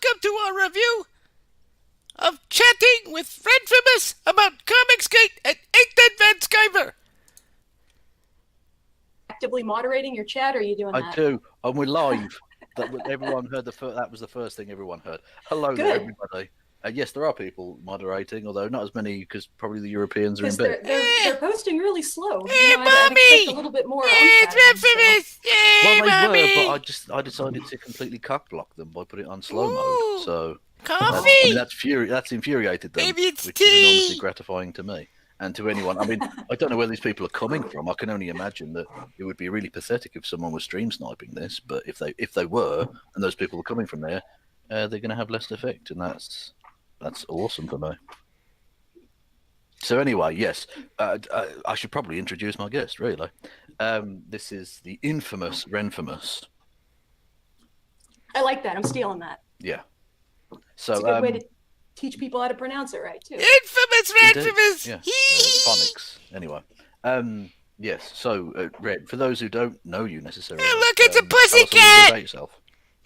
welcome to our review of Chatting with Renfamous about ComicsGate and 8th Advent Sciver. Actively moderating your chat, or are you doing that? I do, and we're live. Everyone heard that was the first thing everyone heard. Hello there, everybody. Yes, there are people moderating, although not as many because probably the Europeans are in bed. They're posting really slow. Hey, I'd Mommy! expect a little bit more. It's Renfamous! Yay, Well, they Mommy! were, but I decided to completely cock block them by putting it on slow mode. So Coffee! that's infuriated them, Maybe it's which tea. is enormously gratifying to me and to anyone. I mean, I don't know where these people are coming from. I can only imagine that it would be really pathetic if someone was stream sniping this. But if they were, and those people are coming from there, they're going to have less effect, and that's awesome for me. So anyway, yes, I should probably introduce my guest, really. This is the infamous Renfamous. I like that. I'm stealing that. Yeah. So it's a good way to teach people how to pronounce it right, too. Infamous Renfamous! Yeah, phonics. Anyway. Yes, so, Red, for those who don't know you necessarily... Hey, look, it's a tell us a little bit pussycat! about yourself.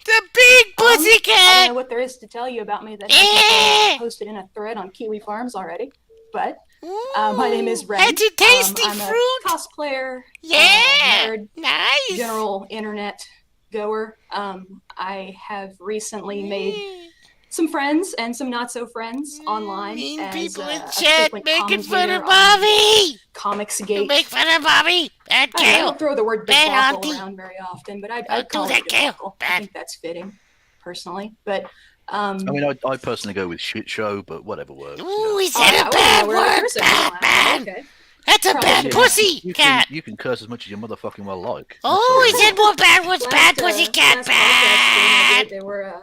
The big I don't pussycat! know what there is to tell you about me that I posted in a thread on Kiwi Farms already, but my name is Ren. It's a tasty I'm fruit! a cosplayer, nerd, Nice! general internet goer. I have recently made some friends and some not so friends online. Mean as, people in a chat frequent making fun of commentator on Bobby! ComicsGate. You make fun of Bobby! Bad I Gail! don't throw the word Bad debacle auntie. around very often, but I'd Don't call do it that, Gail. debacle. I Bad. think that's fitting, personally. But I mean, I personally go with shit show, but whatever works. Ooh, he oh, said yeah, a bad we're gonna word! curse Bad everyone. man! Okay. That's a Probably bad shouldn't. pussy cat! You can curse as much as you motherfucking well like. Oh, he said more bad words! Bad Last, pussy cat! last podcast stream I Bad! did, they were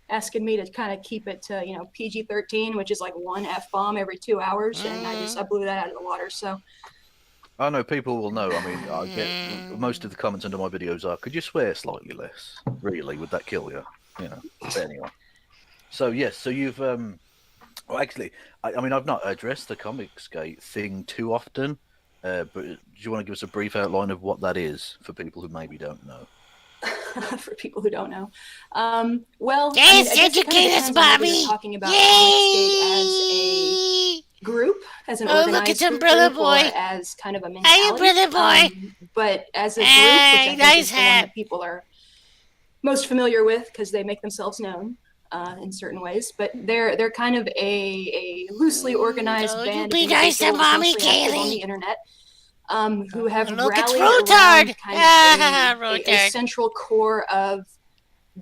asking me to kind of keep it to PG-13, which is like one F-bomb every 2 hours, and I blew that out of the water. So I know people will know. I mean, I get most of the comments under my videos are, "Could you swear slightly less? Really, would that kill you?" You know. But anyway, so yes, so you've well, actually, I mean, I've not addressed the ComicsGate thing too often, but do you want to give us a brief outline of what that is for people who maybe don't know? for people who don't know, well, Yes, I guess it kind educate of us, depends on whether Bobby! you're talking about ComicsGate as a Yay! group, as an Oh, look, organized it's Umbrella group, Boy. or as kind of a Hey, mentality. Umbrella Boy! But as a group, Hey, which I think nice is the one hat. that people are most familiar with because they make themselves known in certain ways. But they're kind of a loosely organized Oh, you band be of nice to individuals Mommy, mostly active on Kaylee. the internet. Who have Look, it's rallied Rotard. around kind of a Rotard. central core of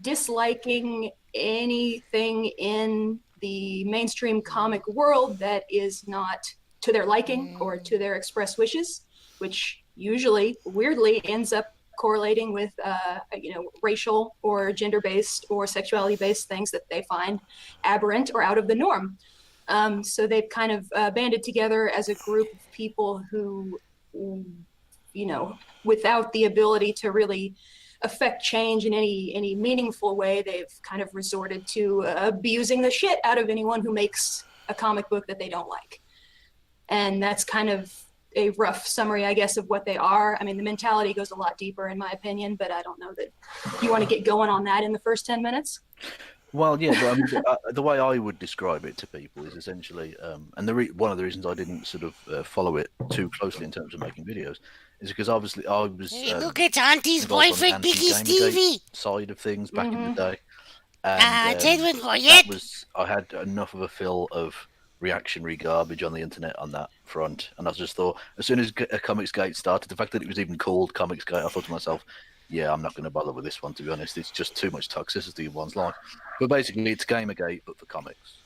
disliking anything in the mainstream comic world that is not to their liking or to their express wishes, which usually, weirdly, ends up correlating with racial or gender-based or sexuality-based things that they find aberrant or out of the norm. So they've kind of banded together as a group of people who, without the ability to really affect change in any meaningful way, they've kind of resorted to abusing the shit out of anyone who makes a comic book that they don't like. And that's kind of a rough summary, I guess, of what they are. I mean, the mentality goes a lot deeper, in my opinion, but I don't know that you want to get going on that in the first 10 minutes. Well, yeah, but, I mean, the way I would describe it to people is essentially, and one of the reasons I didn't sort of follow it too closely in terms of making videos is because obviously I was Hey, look, it's Auntie's involved on the boyfriend, Biggie anti-Gamergate Stevie! side of things back in the day. Edwin I had enough of a fill of reactionary garbage on the internet on that front, and I just thought, as soon as ComicsGate started, the fact that it was even called ComicsGate, I thought to myself, yeah, I'm not going to bother with this one, to be honest. It's just too much toxicity in one's life. But basically, it's Gamergate, but for comics.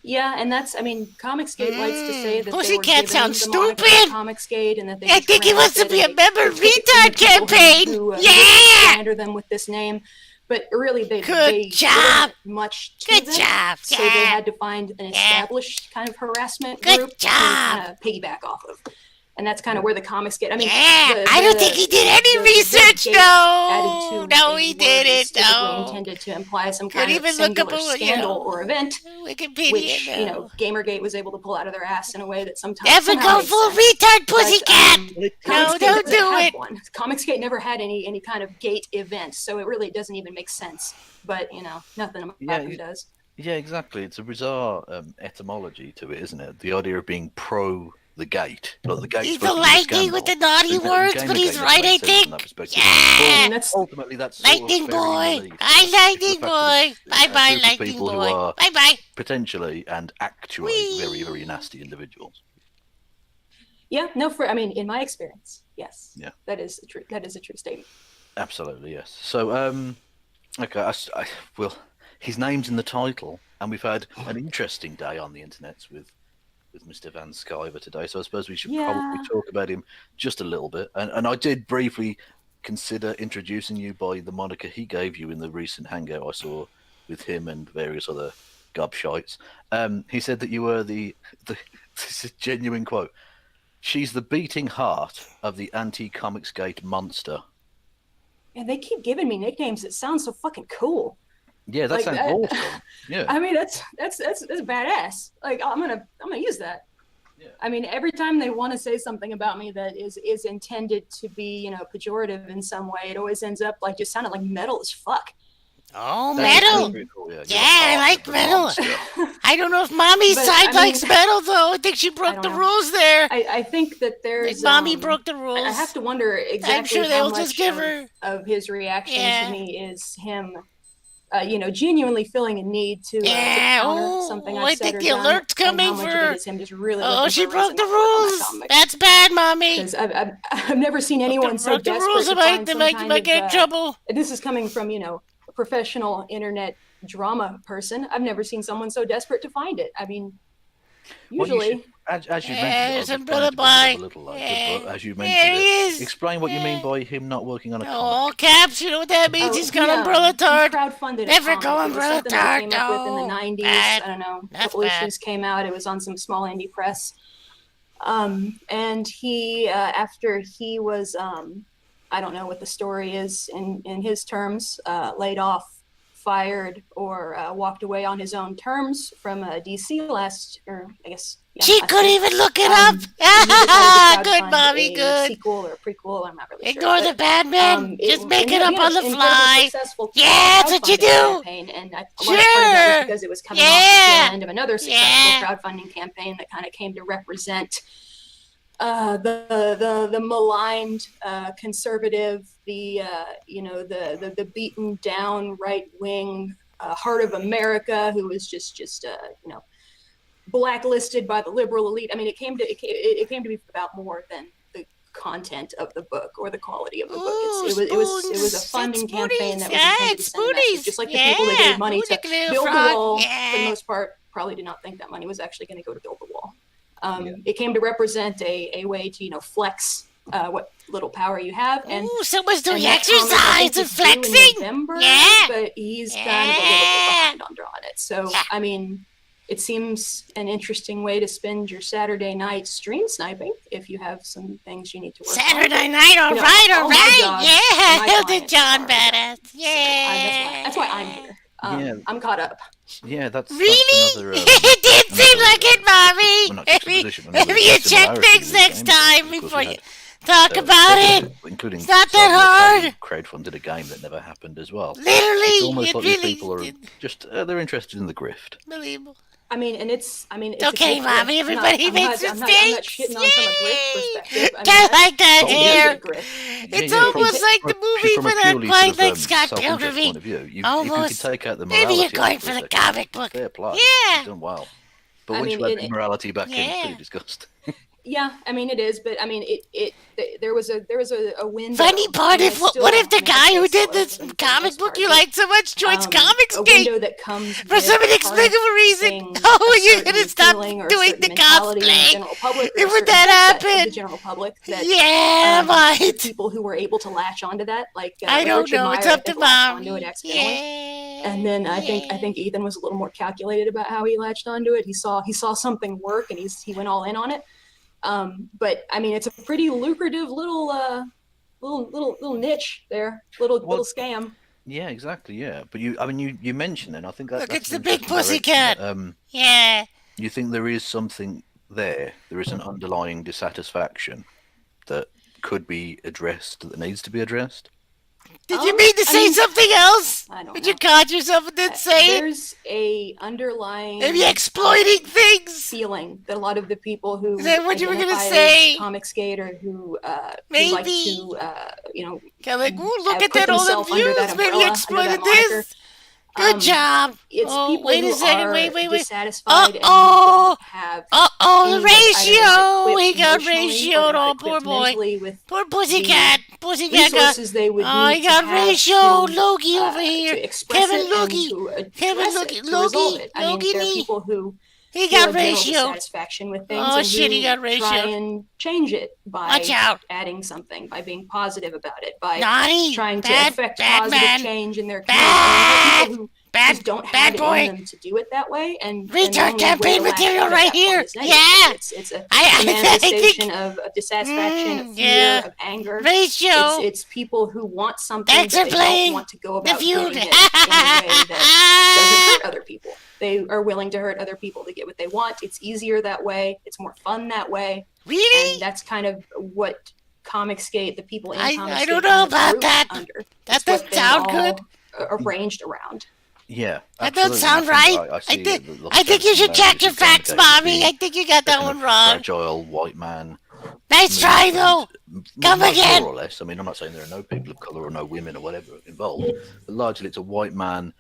Yeah, and that's, I mean, ComicsGate likes to say that Pussycat they were given sounds the moniker stupid. ComicsGate, and that they I think he wants to be a member of Retard Campaign! Yeah! Slander them with this name, but really they job. wasn't much to Good them, job! so they Yeah! had to find an established kind of harassment Good group to job. kind of piggyback off of. And that's kind of where the comics get. I mean, I don't think he did any research. No, he didn't. No. Intended to imply some kind of even look singular up scandal or event, Wikipedia, which Gamergate was able to pull out of their ass in a way that sometimes never go full retard, pussycat. No, don't do it. ComicsGate never had any kind of gate event, so it really doesn't even make sense. But nothing about it does. Yeah, exactly. It's a bizarre etymology to it, isn't it? The idea of being pro the gate. Like the gate's he's the lightning with the naughty words, but he's right, I think. Yeah. Ultimately, that's lightning boy. Hi, lightning boy. Bye-bye, lightning boy. Bye-bye. Potentially and actually very, very nasty individuals. Yeah, in my experience, yes. Yeah. That is a true statement. Absolutely, yes. So, okay, well, his name's in the title, and we've had an interesting day on the internet with Mr. Van Sciver today, so I suppose we should probably talk about him just a little bit. And I did briefly consider introducing you by the moniker he gave you in the recent hangout I saw with him and various other gobshites. He said that you were this is a genuine quote, "She's the beating heart of the anti-ComicsGate monster." And they keep giving me nicknames that sound so fucking cool. Yeah, that sounds awesome. Yeah. I mean, that's badass. Like, I'm gonna use that. Yeah. I mean, every time they want to say something about me that is intended to be, pejorative in some way, it always ends up like just sounding like metal as fuck. Oh, metal. Cool. Yeah, I like metal. I don't know if Mommy's side likes metal, though. I think she broke the rules there. I think that there's... Mommy broke the rules. I have to wonder exactly I'm sure how they'll much just give her... of his reaction to me is him... genuinely feeling a need to counter something I've said or done. I think the alert's coming for her. Him just really she broke the rules. That's bad, Mommy. Because I've never seen anyone so desperate to find some kind of... get in trouble. This is coming from, a professional internet drama person. I've never seen someone so desperate to find it. I mean, usually... As you mentioned, as you mentioned, explain what you mean by him not working on a comic. All caps, you know what that means? He's got umbrella tard. Crowdfunded. Never go umbrella tard. In the 90s. I don't know. A couple issues came out. It was on some small indie press. And he, after he was, I don't know what the story is in his terms, laid off, fired, or walked away on his own terms from DC she couldn't even look it up. Good, Mommy, good. Sequel or prequel, I'm not really Ignore sure. the bad man. Just make it up on the fly. Yeah, that's what you do. And sure. Because it was coming off the end of another successful crowdfunding campaign that kind of came to represent the maligned conservative, the beaten down right wing heart of America who was just blacklisted by the liberal elite. I mean, it came to be about more than the content of the book or the quality of the book. It was a funding campaign that was intended to send a message, just like the people that gave money to build the wall, for the most part, probably did not think that money was actually going to go to build the wall. It came to represent a way to flex what little power you have. And someone's doing exercise and flexing. November, but he's kind of a little bit behind on drawing it. So I mean, it seems an interesting way to spend your Saturday night stream sniping if you have some things you need to work on. Saturday night, all right. Yeah, the John Badass. Yeah. That's why I'm here. I'm caught up. Yeah, that's really. That's another, it did seem like it, Mommy. Maybe you check things next time before you talk about it. Including it's not that hard. Crowdfunded a game that never happened as well. Literally, it's almost like these people are just they're interested in the grift. Believable. It's okay, Mommy. Everybody makes mistakes. I'm not shitting on from a grift perspective. Just like that here. It's almost like the movie for that quite like Scott Pilgrim. Almost. Maybe you're going for the comic book. Fair play. Yeah. You've done well. But once you let morality back in, it's pretty disgusting. Yeah, I mean it is, but I mean there was a window. Funny part if what if the guy who did this comic book you liked so much joins ComicsGate that comes for some inexplicable reason? Oh, you're gonna stop doing the cosplay. Would that happen? The general public. That, people who were able to latch onto that, like I don't know. It's up to Mom. And then I think Ethan was a little more calculated about how he latched onto it. He saw something work, and he went all in on it. But I mean, it's a pretty lucrative little niche there, little scam. Yeah, exactly. Yeah, but you mentioned it. I think Look, that's it's the an big interesting pussycat. direction. Yeah. You think there is something there? There is an underlying dissatisfaction that could be addressed, that needs to be addressed? Did you mean to say something else? I don't Did know. you caught yourself and didn't say it? There's a underlying Maybe exploiting things. feeling that a lot of the people who Is that what you were gonna identify say? as ComicsGate or who like Maybe. to Kind of like, ooh, look have at put that, all the themselves under views. that Maybe umbrella, exploited under that moniker. this. Good job. It's Oh, people wait who a second. are Wait. dissatisfied and Uh-oh. don't have The anyone that's ratio. either He got emotionally or ratioed. they're Oh, not poor equipped boy. mentally with Poor pussycat. Pussycat got. resources they would Oh, need he got to have ratioed. to, Logie over here. to express Kevin it Logie. and to address Kevin it, Logie. to resolve Logie. it. I mean, there are Logie. people who He who got have general ratioed. dissatisfaction with things Oh, and shit, who he got try ratioed. and change it by Watch out. adding something, by being positive about it, by Naughty. trying to Bad, affect bad positive man. change in their community. Bad. People who Bad, just don't bad have it boy. in them to do it that way, and Retard the only way campaign to latch material onto right that here. point is negative. Yeah. It's a I manifestation think. of dissatisfaction, of fear, Yeah. of anger. Ratio. It's people who want something, Thanks but for they playing don't want to go the about feud. getting it in a way that doesn't hurt other people. They are willing to hurt other people to get what they want. It's easier that way. It's more fun that way. Really? And that's kind of what ComicsGate, the people in I ComicsGate, don't know kind of about grew that. under. That It's doesn't what they sound all good. Arranged around. Yeah, That doesn't absolutely. sound I think right. I see I think you should check your facts, Mommy. I think you got that kind one of wrong. fragile white man. Nice try, though. Come More again. or less. I mean, I'm not saying there are no people of color or no women or whatever involved, but largely it's a white man.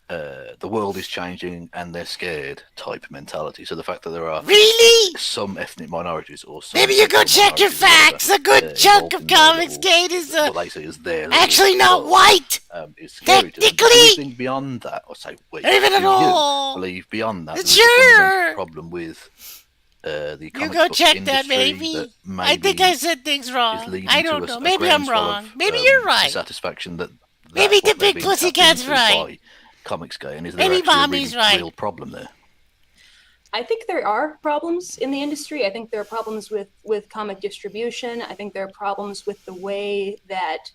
The world is changing and they're scared type mentality. So the fact that there are Really? some ethnic minorities or some Maybe you go check your facts. A good chunk of ComicsGate is what they say is their actually not world, white. is scary to them. But Technically. anything beyond that, or say, wait, Even at do all. you believe beyond that? There's Sure. a fundamental problem with the You comic go book check industry that, maybe. that I think maybe I said things is wrong. leading I to don't a- know. a Maybe I'm groundswell wrong. of, Maybe you're right. Dissatisfaction that Maybe what the they're big being tapped pussycat's into right. by ComicsGate, and is Maybe there actually Mommy's a really right. real problem there? I think there are problems in the industry. I think there are problems with comic distribution. I think there are problems with the way that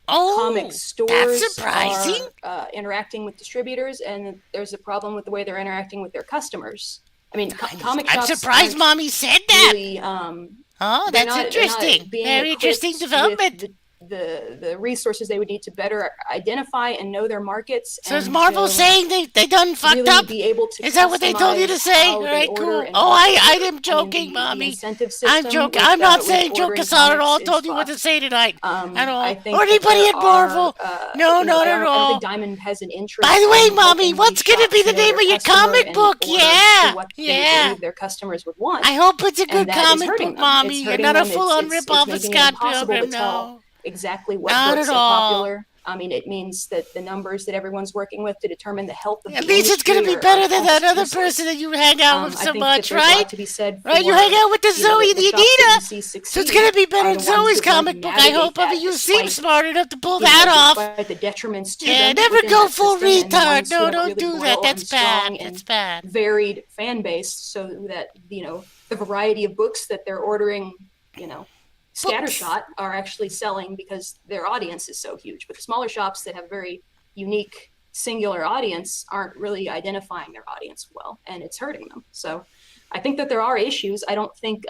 comic stores that's surprising. are interacting with distributors, and there's a problem with the way they're interacting with their customers. I mean, comic I'm shops surprised aren't Mommy said that. really, Oh, they're that's not interesting. being Very interesting equipped development. with the resources they would need to better identify and know their markets. So is and Marvel to saying they done fucked really up? be able to Is that what they told you to customize say? how All they right, order cool. and Oh, how they I order. am joking, the Mommy. incentive system I'm joking. with, I'm not with saying Joe ordering Casada at all comics told is me what to fucked. say tonight. At all. I think Or that anybody there at Marvel. are, No, you know, not I at don't all. think Diamond has an interest. By the way, in Mommy, helping what's these going to be shops the know name their of your customer comic and book? order Yeah. to what they Yeah. believe their customers would want. I hope it's a good And that is comic hurting book, them. Mommy. It's You're hurting not a them. full-on It's rip-off of making it Scott impossible to Pilgrim, tell no. exactly what Not books at are all. popular. I mean, it means that the numbers that everyone's working with to determine the health of At the least it's going to industry be are better than that almost other useless. person that you hang out with I so think much, that there's a lot right? to be said Right, you for, hang out with the you know, Zoe and the shops that you Anita. see So it's succeed going to be better are than the ones Zoe's that learn to comic book. I navigate hope of that it. You seem despite, smart enough to pull you know, that off. despite the detriments to Yeah, them never within go that full system, and the retard. ones who No, have don't really do that. loyal That's and bad. strong That's and bad. varied fan base, so that, you know, the variety of books that they're ordering, you know, scattershot are actually selling because their audience is so huge. But the smaller shops that have very unique singular audience aren't really identifying their audience well, and it's hurting them. So I think that there are issues. I don't think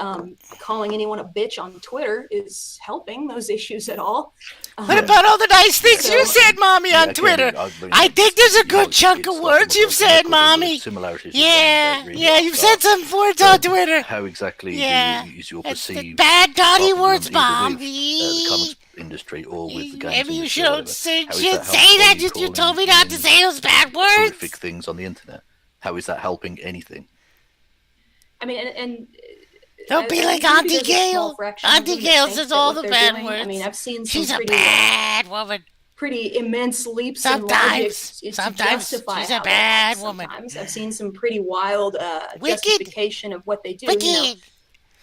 calling anyone a bitch on Twitter is helping those issues at all. What about all the nice things so- you said, Mommy, on again, Twitter? mean, I think there's a good it's chunk of like words a you've said, record of Mommy. similarities Yeah, really yeah, you've said some words So on Twitter. How exactly Yeah. is your It's the perceived bad, naughty problem words, either Mommy. with, the comics industry or with the games Maybe you industry or shouldn't whatever? say, How is should that say helpful? that. Are you You told me calling not to say those bad words. horrific things on the internet? How is that helping anything? I mean, and Don't be like Auntie Gail. Auntie Gail says all the bad words. I mean, I've seen some She's a pretty, bad woman. pretty immense leaps in logic Sometimes to she's justify a how they bad act woman. sometimes. I've seen some pretty wild Wicked. justification of what they do.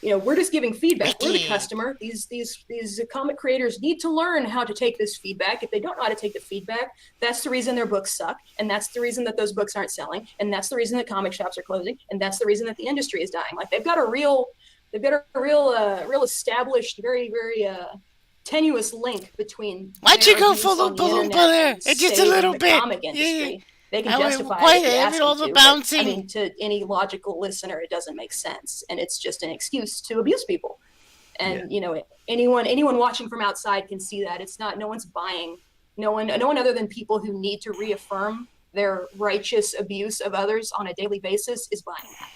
You know, we're just giving feedback. We're the Wicked. customer. These comic creators need to learn how to take this feedback. If they don't know how to take the feedback, that's the reason their books suck, and that's the reason that those books aren't selling, and that's the reason that comic shops are closing, and that's the reason that the industry is dying. Like, they've got a real they've got a real established, very tenuous link between. Why'd you their go abuse full on Oompa the Loompa internet there? and It's just a say little the bit. comic industry. They can I mean, justify quite it if you ask all them the to. bouncing. But, I mean, to any logical listener, it doesn't make sense, and it's just an excuse to abuse people. And you know, anyone watching from outside can see that it's not. No one's buying. No one other than people who need to reaffirm their righteous abuse of others on a daily basis is buying that.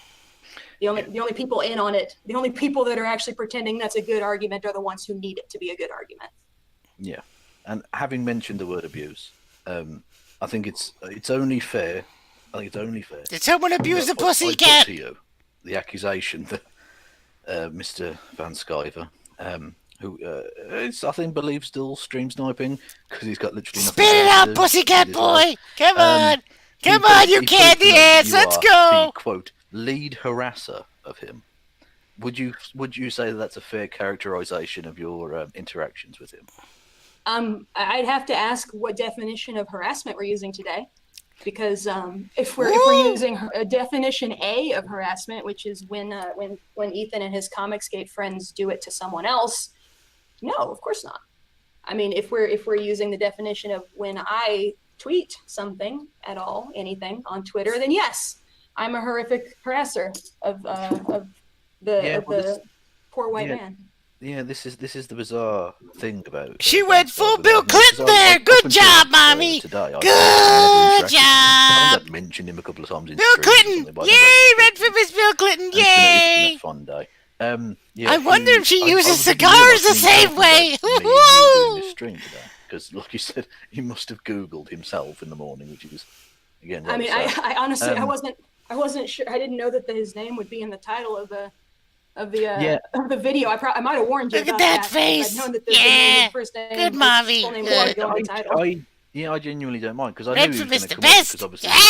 The only people in on it, the only people that are actually pretending that's a good argument are the ones who need it to be a good argument. Yeah, and having mentioned the word abuse, I think it's only fair. I think it's only fair. Did someone abuse the I put pussycat? to you the accusation that Mr. Van Sciver, who I think believes still stream sniping because he's got literally nothing. Spit it to out, do pussycat with his boy! life. Come on! He Come put on, it- you he put it candy to me, ass! you Let's are go! the, quote, lead harasser of him. Would you say that that's a fair characterization of your interactions with him? I'd have to ask what definition of harassment we're using today, because if we're using a definition A of harassment, which is when Ethan and his ComicsGate friends do it to someone else, no, of course not. I mean, if we're using the definition of when I tweet something at all, anything on Twitter, then yes, I'm a horrific harasser of the poor white man. Yeah, this is the bizarre thing about. She Van went full Sciver. Bill Clinton there. Up Good until, job, mommy. Today, Good I think job. I've mentioned him a couple of times in Bill streams or Clinton! something, but I Yay! don't know. Renfamous Bill Clinton! It's been a Yay! fun day. Yeah, I wonder if she I uses was thinking cigars about the same me way. talking about me and you doing this stream today, because, like you said, he must have Googled himself in the morning, which is again. I mean, sad. I honestly, I wasn't sure. I didn't know that his name would be in the title of the video. I might have warned you Look at about that that. face. I'd known that the Yeah. name, his first name, Good his mommy. full name Good. would go in the title. I genuinely don't mind because I knew he was Renfamous going to the come best. up because obviously Yeah. he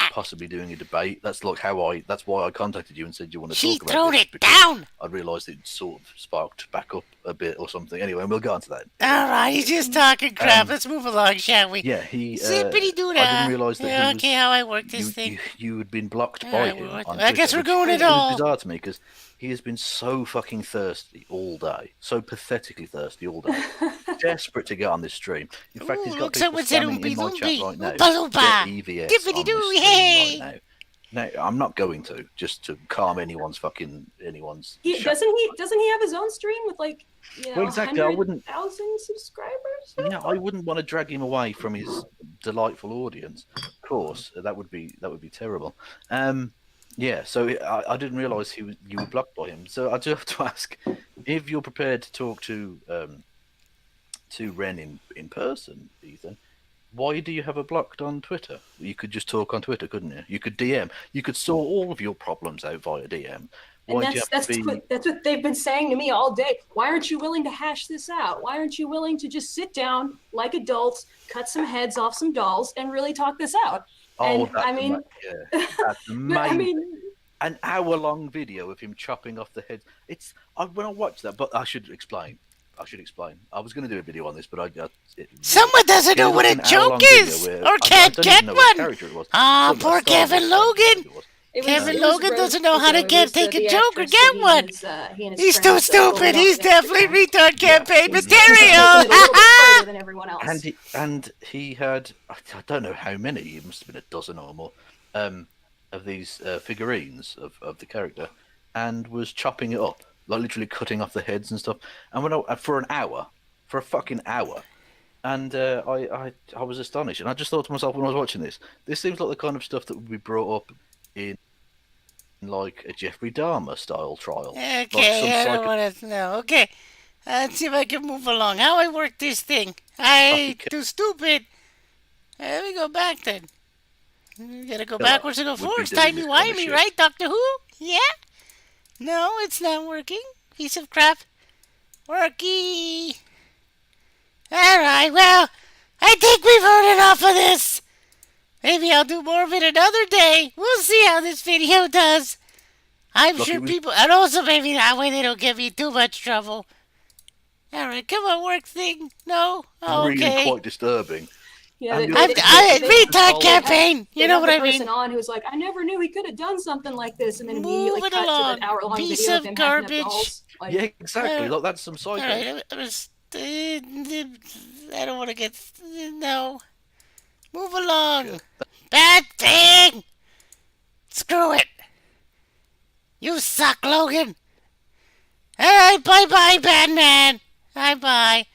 was possibly doing a debate. That's why I contacted you and said you want to She talk about thrown this, it because down. I realised it sort of sparked back up a bit or something. Anyway, and we'll go on to that. All right, he's just talking crap. Let's move along, shall we? Yeah, he. Zippity doo I didn't realise that he was. Okay, how I work this thing. You had been blocked All by right, him. well, On I guess Twitter, we're going which it all. was bizarre to me because he has been so fucking thirsty all day, so pathetically thirsty all day, desperate to get on this stream. In fact, he's Ooh, got look, people someone said spamming in my Oompa chat Loompa. right now. Oompa Loompa. Get EVS Dippity on doo, this stream hey. right now. No, I'm not going to, just to calm anyone's. Doesn't shut. he have his own stream with like Well, exactly, I wouldn't- 100,000 subscribers? Yeah, I wouldn't want to drag him away from his delightful audience. Of course, that would be terrible. Yeah, so I didn't realise you were blocked by him. So I do have to ask if you're prepared to talk to Ren in person, Ethan. Why do you have her blocked on Twitter? You could just talk on Twitter, couldn't you? You could DM. You could sort all of your problems out via DM. And Why do you have to be? that's what they've been saying to me all day. Why aren't you willing to hash this out? Why aren't you willing to just sit down like adults, cut some heads off some dolls, and really talk this out? Oh, And, that's I mean, that's amazing. I mean, An hour-long video of him chopping off the heads. When I watched that, but I should explain. I was going to do a video on this, but Someone doesn't know what a joke is, or can't get one. Ah, poor Kevin Logan. Kevin Logan doesn't know how to take a joke or get one. He's too stupid. He's definitely retard campaign material. than everyone else. And he had, I don't know how many. It must have been a dozen or more of these figurines of the character, and was chopping it up, like literally cutting off the heads and stuff. And for a fucking hour. And I was astonished, and I just thought to myself when I was watching this seems like the kind of stuff that would be brought up in like a Jeffrey Dahmer style trial. Okay, I don't want to know. Okay, let's see if I can move along. How I work this thing? I too stupid. Let me go back then. You gotta go backwards and go forwards. Timey-wimey, right, Doctor Who? Yeah? No, it's not working. Piece of crap. Worky. Alright, well, I think we've heard enough of this. Maybe I'll do more of it another day. We'll see how this video does. I'm sure people... And also maybe that way they don't give me too much trouble. Alright, come on, work thing. No? Oh, okay. Really quite disturbing. Yeah, And retard campaign. You know what I The person mean? on who's like, I never knew he could have done something like this, and then immediately Move it cut to along, an hour-long piece video of of him hacking up garbage. dolls. Like, Yeah, exactly. Look, that's some psycho. All right, I don't want to get no. Move along. Bad thing. Screw it. You suck, Logan. All right, bye-bye, Batman. Bye-bye.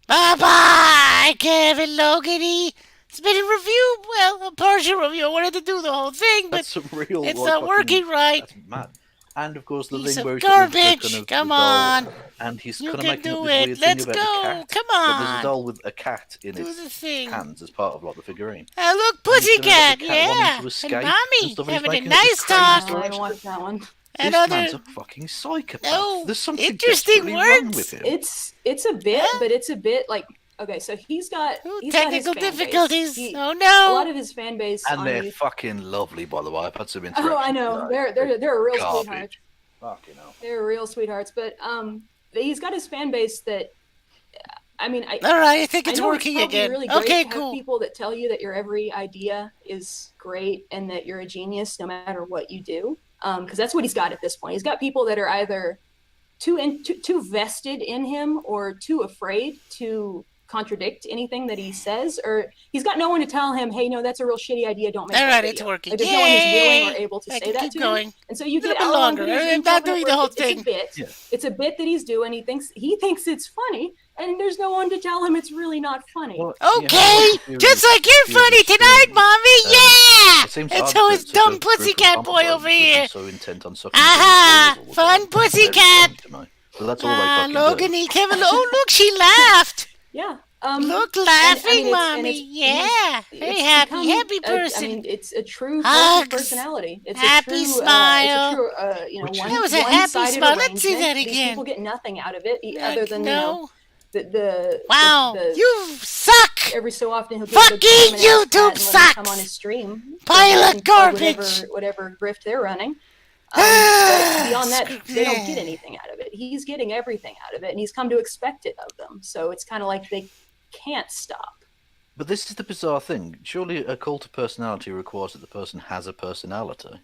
Bye-bye, Kevin Logany. It's been a review, well, a partial review. I wanted to do the whole thing, but That's some real. it's like, not fucking- working right. That's mad. And of course, the Piece thing of where he's garbage. kind of Come the doll, on. and he's You kind of can making up do this it. weird Let's thing about go. a cat. Come But there's a on. doll with a cat in Do its the thing. hands as part of like the figurine. Look, And he's gonna let Pussycat. the cat wanting Yeah. to And escape and Mommy stuff, and he's having a making up nice this crazy talk. story. I didn't watch that one. And This man's other a fucking psychopath. No, There's something interesting desperately wrong words. with him. It's a bit, but it's a bit like, okay, so he's got his technical fan base. difficulties. He- Oh A no. lot of his fan base And on they're YouTube. fucking lovely, by the way. I've had some interactions. Oh, I know. with They're a real garbage. sweetheart. Fucking hell. They're real sweethearts, but he's got his fan base that, I mean, All right, I think it's I know working probably again. Really great Okay, to have cool. people that tell you that your every idea is great and that you're a genius no matter what you do, because that's what he's got at this point. He's got people that are either too vested in him or too afraid to contradict anything that he says, or he's got no one to tell him, hey, no, that's a real shitty idea, don't make All that right, video. it's working. Like, there's no one who's willing or Yay! able to I say can that keep to going. him. And so you A get little bit hour-long longer. videos of I'm him not talking doing about the whole it's thing. a bit. Yeah. It's a bit that he's doing. He thinks it's funny, and there's no one to tell him it's really not funny. Well, Okay, yeah, just like you're Fury funny tonight, Fury. Mommy. Yeah. It seems And odd so that is such a dumb group of pussycat boy homophobes over would be here. So intent on sucking Aha, people's balls all the fun time. pussycat. Very funny to me. So that's all they fucking do. Logany, Kevin. Oh, look, she laughed. Yeah. Look, and, laughing, it's- and Mommy. it's- Yeah, it's very happy, become happy I person. mean, it's a true Hugs. personality. It's Happy a true, smile. It's a true, you know, Which one, is- That was a happy one-sided smile. Let's see arrangement. that These again. people get nothing out of it other than, you no. know, the Wow, the, you suck. every so often he'll Fucking give a good YouTube comment and let him sucks. come on his stream. Pile of and plug garbage. Whatever grift they're running. But beyond that, Screw they don't that. get anything out of it. He's getting everything out of it, and he's come to expect it of them. So it's kind of like they can't stop. But this is the bizarre thing. Surely a cult of personality requires that the person has a personality.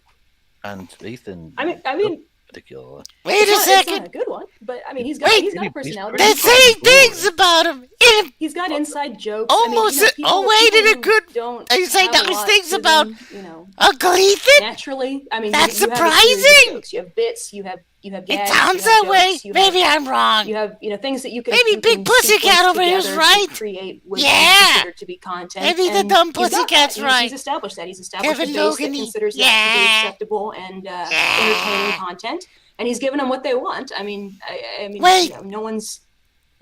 And Ethan, I mean, particularly. Wait a it's not second. a good one, but I mean, he's Wait. got a personality. They're saying things about him. He's got inside jokes. Almost. I mean, Oh, wait, in a who good- Don't Are you saying have a nice lot things to about them, you know, Uncle Ethan? naturally. I mean, That's you have a series of surprising. jokes. You have bits. You have It gags, sounds you have that way. jokes, you Maybe have, I'm wrong. you have things that you can. Maybe you Big can Pussycat sequence over here is together right. To create what Yeah. is considered to be content. Maybe the and dumb he's got that. Pussycat's right. He's established that. He's established Kevin a base that Logan, considers that to yeah. be acceptable and entertaining content, and he's given them what they want. I mean, I mean, Wait. you know, no one's.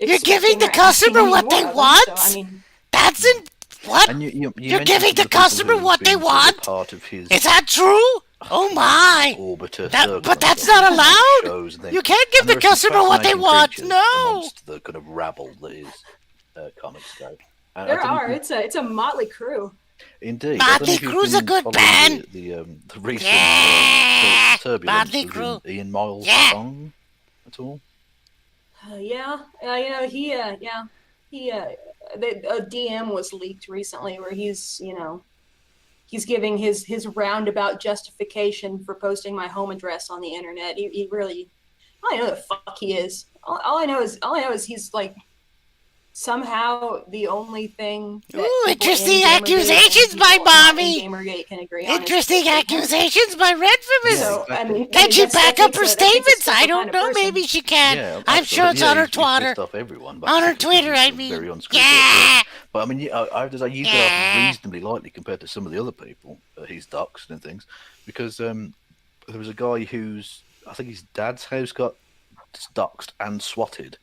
You're expecting giving the or asking customer any what more they of them, want? So, I mean, That's in what? And you You're mentioned giving the some of people customer who what have they been sort of want? Part of his Is that true? Oh my! orbiter That- circle but and that's stuff, not and allowed. shows and things. You can't give And the there are some customer what they fascinating want. creatures No. amongst the kind of rabble that is ComicsGate. And I there didn't are. think- It's a motley crew. Indeed. Motley I don't know if you've Crue's a been good following band. The recent Yeah. turbulence Motley within Crue. Ian Miles' Yeah. song at all. Yeah, you know, a DM was leaked recently where he's, you know, he's giving his roundabout justification for posting my home address on the internet. He really, I don't know who the fuck he is. All I know is he's like somehow the only thing. That Ooh, people in interesting Gamergate accusations and by people not in Mommy. Gamergate can agree on. is Interesting that- accusations by Renfamous. So, I mean, Can she that's- back that up her makes a- that makes a statements? special I don't kind of know. person. Maybe she can. Yeah, I'm sure it's on her Twitter. Off everyone, On her basically, Twitter, because I it's mean. very unscrupulous. Yeah. But I mean, I have to say, you get Yeah. off reasonably lightly compared to some of the other people he's doxed and things, because there was a guy whose, I think his dad's house got doxed and swatted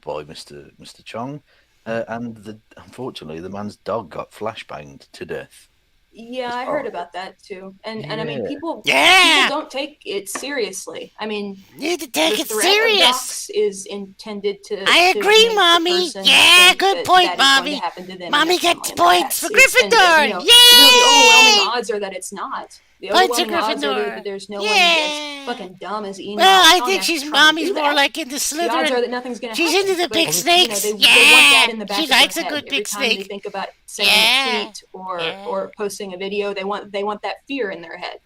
by Mr. Chong, and unfortunately the man's dog got flashbanged to death. Yeah, It's I heard horrible. about that too. And I mean, Yeah. people Yeah. don't take it seriously. I mean, Need to take the it threat of serious. dox is intended to. I to agree, make the Mommy. person Yeah, think good that point, that is going to Mommy. happen to them and Mommy their gets family, and points that's- for it's- and, Gryffindor. you know, the overwhelming Yay! odds are that it's not. The Points overwhelming odds are Gryffindor. that there's no one Yeah. as fucking dumb as Enoch. Well, I Tonyak think she's trying to mommy's do more that. like into The odds are Slytherin. that nothing's gonna She's happen. into the but, big snakes. They want Yeah. that in the back She of their likes a head. good Every big time they snake. think about sending Yeah. a tweet or Yeah. or posting a video, they want that fear in their head,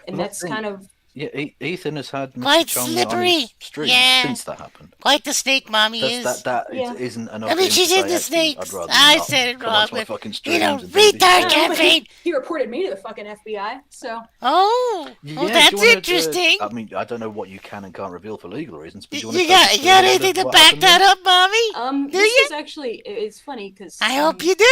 and Well, I that's think- kind of Yeah, Ethan has had Mr. Quite Chong on slippery. his stream Yeah. since that happened. Quite the snake mommy is. Yeah. Isn't enough. I mean, for him she's to into say, actually, snakes. I'd rather I not said it come wrong, onto my but, fucking you know, streams and do this. retard No, but campaign. he reported me to the fucking FBI. So Oh, Yeah, well, do that's you wanna, interesting. I mean, I don't know what you can and can't reveal for legal reasons, but do You you, got anything to back that up, mommy? Do this you? is actually it's funny because I hope you do.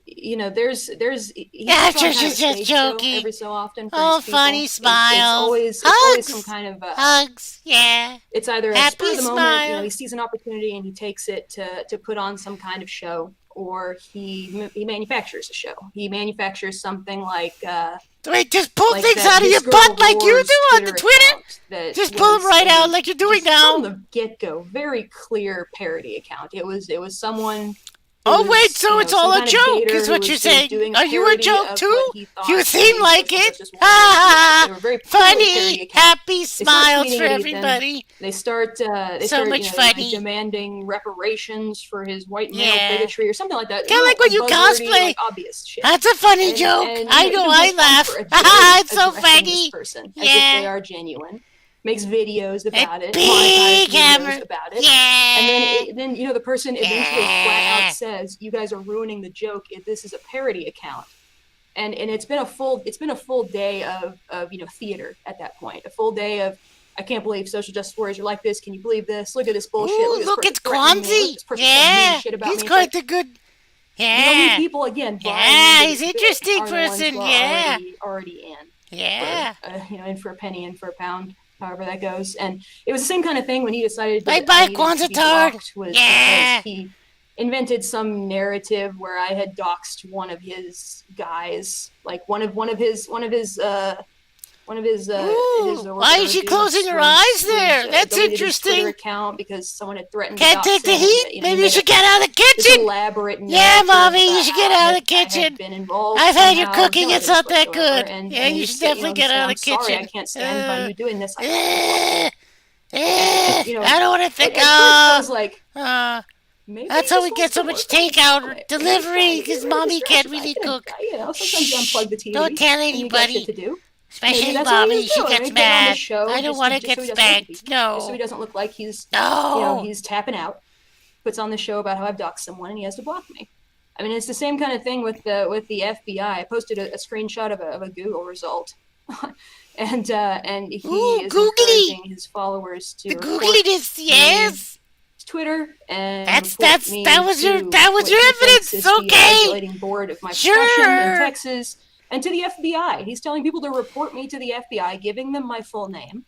You know, there's he Yeah, puts on sure, kind of she's just stage show joking. every so often. For Oh, his people. funny It's smiles. always Hugs. some kind of Hugs, yeah. it's either a Happy spur of the moment, smile. he sees an opportunity and he takes it to put on some kind of show, or he manufactures a show. He manufactures something like Wait, just pull like things that out of your This Girl butt like you Roars do on the Twitter. account that Just pull them was right a- out like you're doing just now. from the get-go, very clear parody account. It was someone. Oh, who wait, was, so you know, it's all some a kind of joke, gator is who what was- you're who was saying. doing Are you a parody joke of too? what he thought You seem was like just it. one of Ah, they were very clearly parody funny, account. happy start smiles tweeting for at Ethan. everybody. They start So start, much you know, funny. like demanding reparations for his white male Yeah. bigotry or something like that. Kinda like when you buzzwordy, cosplay. like, obvious shit. That's a funny And- joke. and, I you know, he I goes on laugh. for a day It's so addressing funny. this person as Yeah. if they are genuine. Makes videos about it, big monetized hammer. videos about it. Yeah. And then you know the person eventually flat Yeah. out says, "You guys are ruining the joke. This is a parody account." And it's been a full day of you know theater at that point. A full day of I can't believe social justice warriors are like this. Can you believe this? Look at this bullshit. Ooh, at look, this it's person threatening me. Look at Kwanzi. this person saying mean Yeah, shit about he's me. It's quite like, the good. you know, these Yeah, people again. buying Yeah, into he's this an bit interesting are the ones person, who are yeah. already in. yeah. You know, in for a penny, in for a pound, however that goes. And it was the same kind of thing when he decided Bye that bye, I needed to Kwanzaa be Tard. blocked was Yeah. because he invented some narrative where I had doxed one of his guys, like one of his Ooh, why is she closing her eyes there? That's deleted his interesting. Twitter account because someone had threatened Can't to dox take the him, heat. you know, Maybe he you made should a- get out of the this kitchen. elaborate Yeah, narrative mommy, you about should get how out of I the had kitchen. been involved I've had your somehow, cooking. no It's not that whatsoever. good. And Yeah, you he'd should say, you know, definitely he'd get say, out of "I'm the sorry, kitchen." I can't stand by you doing this. You know, I don't want to At think. first I was like, maybe That's he how just we wants get so to much work. takeout or Okay, delivery he's because trying to mommy get can't rid of really stress, cook. but you know, sometimes you unplug the TV. Don't tell and you got anybody. shit to do. Especially Maybe that's what he mommy, was she doing, gets right? Getting on the mad. show I don't just want to so get he doesn't look spanked. just so he No. doesn't look like he's you know No. he's tapping out. Puts on the show about how I've doxed someone and he has to block me. I mean, it's the same kind of thing with the FBI. I posted a screenshot of a Google result, and he Ooh, is googly. encouraging his followers to The report googliness, yes. Twitter and That report was me your to that was what your he thinks evidence. is the Okay. regulating board of my Sure. profession in Texas, and to the FBI. He's telling people to report me to the FBI, giving them my full name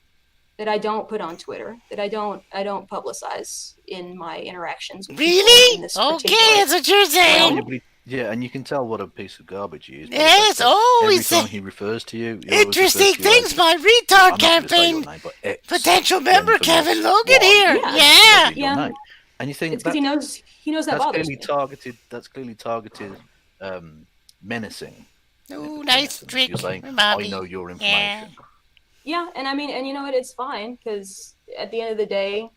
that I don't put on Twitter, that I don't publicize in my interactions with people in Really? this Okay, particular- that's what you're saying. Yeah, and you can tell what a piece of garbage he is. by the Yes, fact that oh, every he's time a- he refers to you, he always Interesting refers to you as- things, my I'm retard not gonna say your campaign. name, but X, Potential member Renfamous Kevin Logan one. here. Yeah. Yeah. That'd be your Yeah. name. And you think It's because he knows that that's bothers clearly me. targeted. That's clearly targeted, menacing. Ooh, in nice essence. trick, You're saying, mommy. I know your Yeah. information. Yeah, and I mean, and you know what? It's fine because at the end of the day,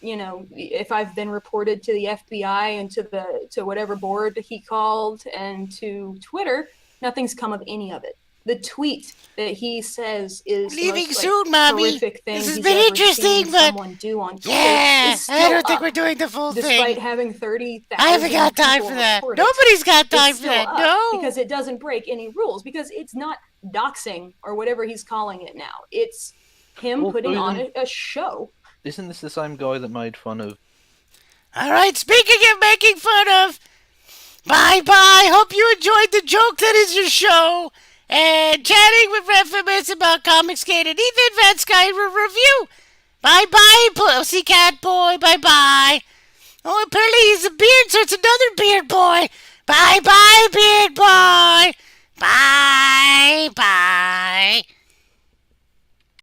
you know, if I've been reported to the FBI and to whatever board he called and to Twitter, nothing's come of any of it. The tweet that he says is the Leaving most, soon, mommy. horrific thing This has he's been ever interesting, seen but someone do on Twitter. yeah, is I still don't think up, we're doing the full despite thing. having 30,000. I haven't got time for that. Nobody's got time for that. No. Because it doesn't break any rules. Because it's not doxing or whatever he's calling it now. It's him Well, putting on isn't- a show. Isn't this the same guy that made fun of? All right, speaking of making fun of, bye-bye. Hope you enjoyed the joke that is your show. And chatting with Renfamous about ComicsGate and Ethan Van Skyver review. Bye-bye, Pussycat Boy. Bye-bye. Oh, apparently he's a beard, so it's another beard boy. Bye-bye, beard boy. Bye.